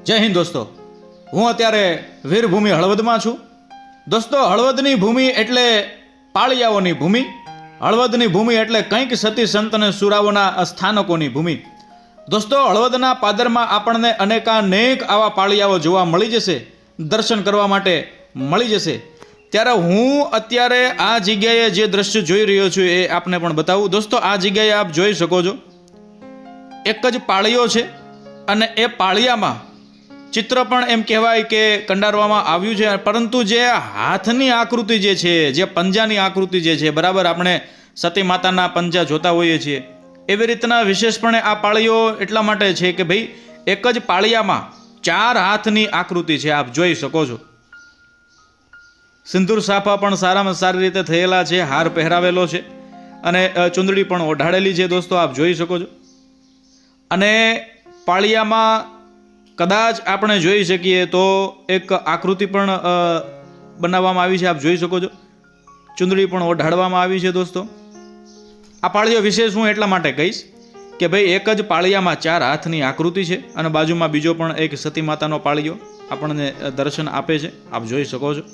જય હિન્દ દોસ્તો, હું અત્યારે વીરભૂમિ હળવદમાં છું. દોસ્તો, હળવદની ભૂમિ એટલે પાળિયાઓની ભૂમિ. હળવદની ભૂમિ એટલે કંઈક સતી સંત અને સુરાઓના સ્થાનકોની ભૂમિ. દોસ્તો, હળવદના પાદરમાં આપણને અનેક આવા પાળિયાઓ જોવા મળી જશે, દર્શન કરવા માટે મળી જશે. ત્યારે હું અત્યારે આ જગ્યાએ જે દ્રશ્ય જોઈ રહ્યો છું એ આપને પણ બતાવું. દોસ્તો, આ જગ્યાએ આપ જોઈ શકો છો, એક જ પાળિયો છે અને એ પાળિયામાં ચિત્ર પણ એમ કહેવાય કે કંડારવામાં આવ્યું છે, પરંતુ જે હાથની આકૃતિ જે છે, જે પંજાની આકૃતિ જે છે, બરાબર આપણે સતી માતાના પંજા જોતા હોઈએ છીએ, એવી રીતના વિશેષપણે આ પાળિયો એટલા માટે છે કે ભાઈ એક જ પાળિયામાં 4 હાથની આકૃતિ છે, આપ જોઈ શકો છો. સિંદૂર સાફા પણ સારામાં સારી રીતે થયેલા છે, હાર પહેરાવેલો છે અને ચુંદડી પણ ઓઢાડેલી છે. દોસ્તો, આપ જોઈ શકો છો. અને પાળિયામાં કદાચ આપણે જોઈ શકીએ તો એક આકૃતિ પણ બનાવવામાં આવી છે, આપ જોઈ શકો છો. ચુંદડી પણ ઓઢાડવામાં આવી છે. દોસ્તો, આ પાળિયો વિશે હું એટલા માટે કહીશ કે ભાઈ એક જ પાળિયામાં 4 હાથની આકૃતિ છે અને બાજુમાં બીજો પણ એક સતી માતાનો પાળિયો આપણને દર્શન આપે છે, આપ જોઈ શકો છો.